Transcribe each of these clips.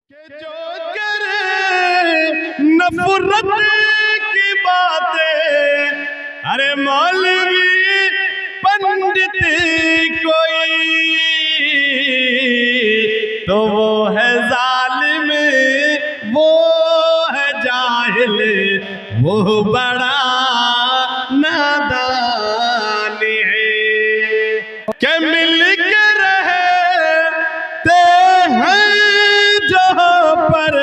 کہ جو کرے نفرت کی باتیں، ارے مولوی پنڈت کوئی تو وہ ہے ظالم، وہ ہے جاہل، وہ بڑا نادان ہے کہ مل کے رہتے ہیں جہاں پر۔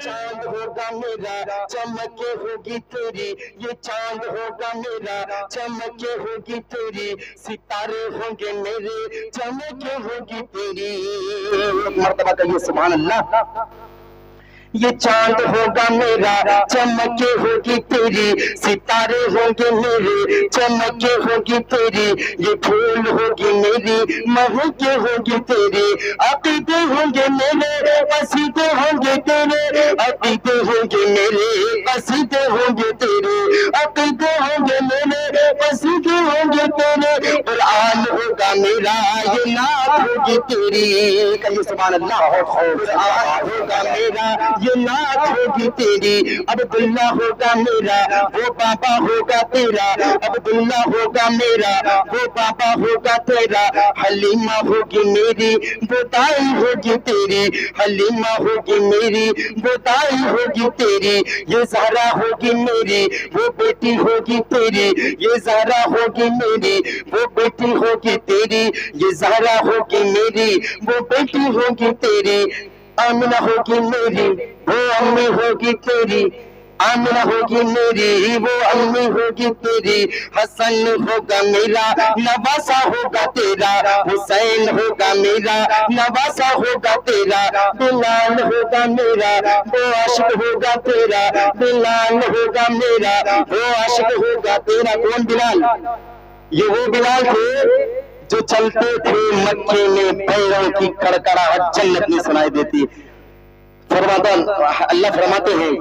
چاند ہوگا میرا چمکے ہوگی تیری، یہ چاند ہوگا میرا چمکے ہوگی تیری، ستارے ہوں گے میرے چمکے ہوگی تیری۔ ایک مرتبہ کہیے سبحان اللہ۔ یہ چاند ہوگا میرا چمکے ہوگی تیری، ستارے ہوں گے میرے چمکے ہوگی تیری، یہ پھول ہوگی میری مہکے ہوگی تیری، عقیدے ہوں گے میرے قصیدے ہوں گے تیرے، عقیدے ہوں گے میرے قصیدے ہوں گے تیرے، عقیدے ہوں گے میرے قصیدے ہوں گے تیرے، قرآن ہوگا میرا یہ نعت ہوگی تیری۔ کہیے سبحان اللہ۔ قرآن ہوگا میرا یہ نعت ہوگی تیری، عبداللہ ہوگا میرا وہ بابا ہوگا تیرا، عبداللہ ہوگا میرا وہ بابا ہوگا تیرا، حلیمہ ہوگی میری وہ دائی ہوگی تیری، حلیمہ ہوگی میری وہ دائی ہوگی تیری، یہ زہرا ہوگی میری وہ بیٹی ہوگی تیری، یہ زہرا ہوگی میری وہ بیٹی ہوگی تیری، یہ زہرا ہوگی میری وہ بیٹی ہوگی تیری، آمنہ ہوگی میری وہ امی ہوگی تیری، آمنہ ہوگی میری وہ امی ہوگی تیری، حسن ہوگا میرا نواسہ ہوگا تیرا، حسین ہوگا میرا نواسہ ہوگا تیرا، بلال ہوگا میرا وہ عاشق ہوگا تیرا، بلال ہوگا میرا وہ عاشق ہوگا تیرا۔ کون بلال؟ یہ وہ بلال تھے جو چلتے تھے مکے میں، پیروں کی کڑکڑاہٹ جنت میں سنائی دیتی۔ اللہ فرماتے ہیں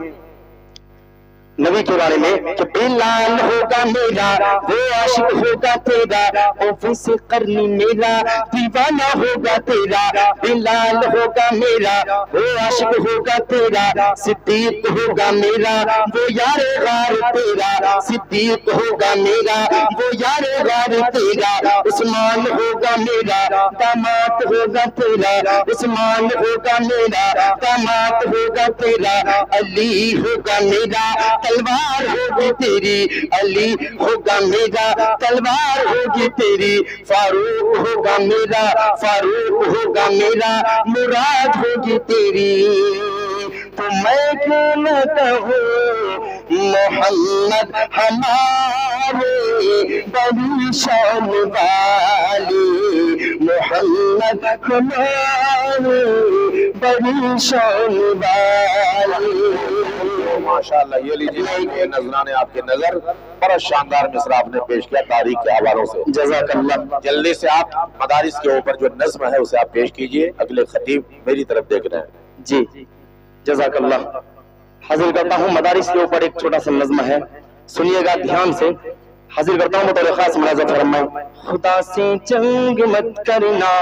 نبی کے بارے میں کہ بلال ہوگا میرا وہ عاشق ہوگا تیرا، اویس قرنی میرا دیوانہ ہوگا تیرا، بلال ہوگا میرا وہ عاشق ہوگا تیرا، صدیق ہوگا میرا وہ یار غار تیرا، صدیق ہوگا میرا وہ یار غار تیرا، عثمان ہوگا میرا داماد ہوگا تیرا، عثمان ہوگا میرا داماد ہوگا تیرا، علی ہوگا میرا تلوار ہوگی تیری، علی ہوگا میرا تلوار ہوگی تیری، فاروق ہوگا میرا فاروق ہوگا میرا مراد ہوگی تیری۔ تو میں کیوں نہ کہوں محمد ہمارے بڑی شان والی، محمد ہمارے بڑی شان والی۔ ماشاءاللہ یہ لیجیے کہ نذرانے آپ کے نظر بڑا شاندار مصرع آپ نے پیش کیا تاریخ کے حوالوں سے، جزاک اللہ۔ جلدی سے آپ مدارس کے اوپر جو نظم ہے اسے آپ پیش کیجئے، اگلے خطیب میری طرف دیکھ رہے ہیں۔ جی جزاک اللہ۔ حاضر کرتا ہوں مدارس کے اوپر ایک چھوٹا سا نظم ہے، سنیے گا دھیان سے۔ حاضر کرتا ہوں بطور خاص ملاحظہ فرمائیں۔ خدا سے جنگ مت کرنا،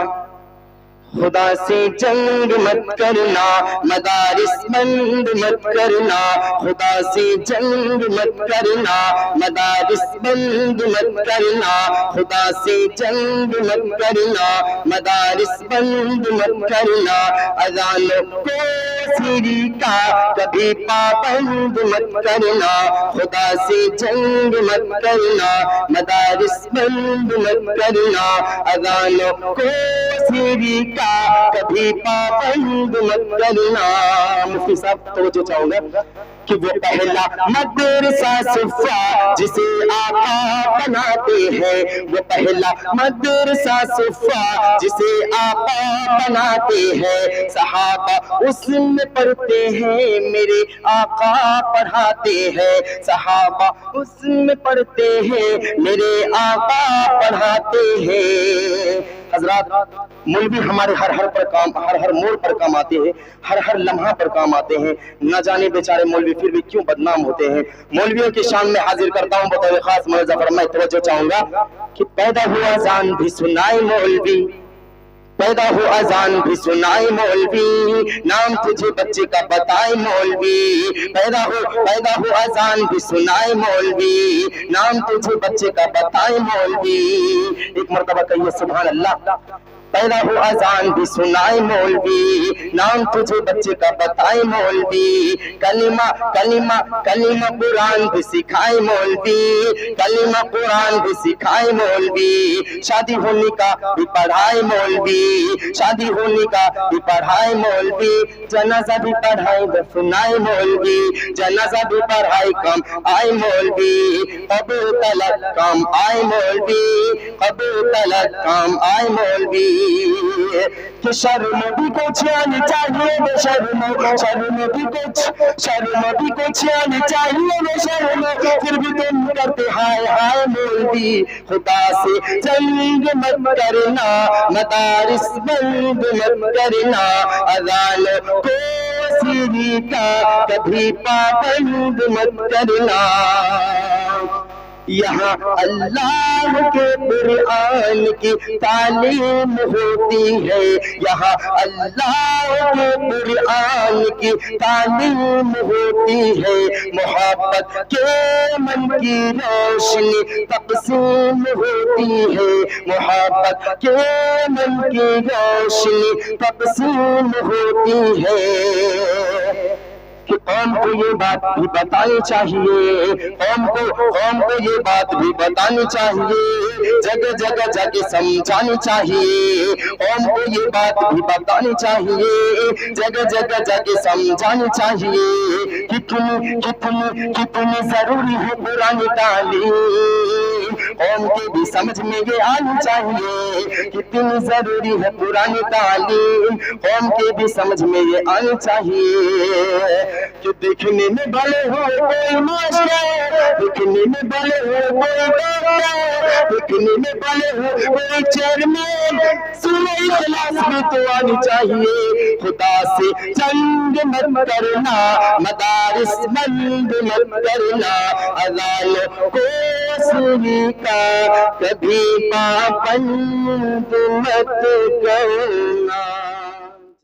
خدا سے جنگ مت کرنا، مدارس بند مت کرنا، خدا سے جنگ مت کرنا، مدارس بند مت کرنا، خدا سے جنگ مت کرنا، مدارس بند مت کرنا، اذان کو سری کا کبھی پابند مت کرنا، خدا سے جنگ مت کرنا، مدارس بند مت کرنا، اذان کو سری کا کبھی پابند مت کرنا۔ مفتی صاحب توجہ چاہوں گا کہ وہ پہلا مدرسہ صفا جسے آقا بناتے ہیں، وہ پہلا مدرسہ صفا جسے آقا بناتے ہیں، صحابہ اس میں پڑھتے ہیں میرے آقا پڑھاتے ہیں، صحابہ اس میں پڑھتے ہیں میرے آقا پڑھاتے ہیں۔ حضرات مولوی ہمارے ہر موڑ پر کام آتے ہیں، ہر لمحہ پر کام آتے ہیں، نہ جانے بیچارے مولوی پھر بھی کیوں بدنام ہوتے ہیں۔ مولویوں کی شان میں حاضر کرتا ہوں بطور خاص ملاحظہ فرمائیں، توجہ چاہوں گا کہ پیدا ہوا اذان بھی سنائے مولوی، پیدا ہو اذان بھی سنائے مولوی، نام تجھے بچے کا بتائے مولوی، پیدا ہو اذان بھی سنائے مولوی، نام تجھے بچے کا بتائے مولوی۔ ایک مرتبہ کہیے سبحان اللہ۔ پیدا ہو اذان بھی سنائے مولوی، نام تجھے بچے کا بتائے مولوی، کلمہ قرآن بھی سکھائے مولوی، کلمہ قرآن بھی سکھائے مولوی، شادی ہونے کا بھی پڑھائے مولوی، شادی ہونے کا بھی پڑھائے مولوی، جنازہ بھی پڑھائے دفنائے مولوی، جنازہ بھی پڑھائے کام آئے مولوی، قبر تلک کام آئے مولوی، قبر تلک کام آئے مولوی۔ کہ شرم بھی کچھ آنی چاہیے بے شرم بھی کچھ آنی چاہیے بے شرم، پھر بھی تم کرتے ہائے ہائے مولوی، خدا سے جنگ مت کرنا، مدارس بند مت کرنا، اذان کو سیری کا کبھی پابند مت کرنا۔ یہاں اللہ کے قرآن کی تعلیم ہوتی ہے، یہاں اللہ کے قرآن کی تعلیم ہوتی ہے، محبت کے من کی روشنی تقسیم ہوتی ہے، محبت کے من کی روشنی تقسیم ہوتی ہے۔ کہ قوم کو یہ بات بھی بتانی چاہیے، قوم کو یہ بات بھی بتانی چاہیے، جگہ جگہ جا کے سمجھانی چاہیے، قوم کو یہ بات بھی بتانی چاہیے، جگہ جگہ جا کے سمجھانی چاہیے، کتنی ضروری ہے پرانی تعلیم، قوم کے بھی سمجھ میں یہ آنی چاہیے، کتنی ضروری ہے پرانی تعلیم، قوم کے بھی سمجھ میں یہ آنی چاہیے۔ کہ دیکھنے میں بھلے ہو کوئی ماسٹر، دیکھنے میں بھلے ہو کوئی ڈاکٹر، دیکھنے میں بھلے ہو کوئی چیئرمین، سورہ اخلاص بھی تو آنی چاہیے، خدا سے جنگ مت کرنا، مدارس بند مت کرنا، اذان کو سوری کا کبھی پابند مت کرنا۔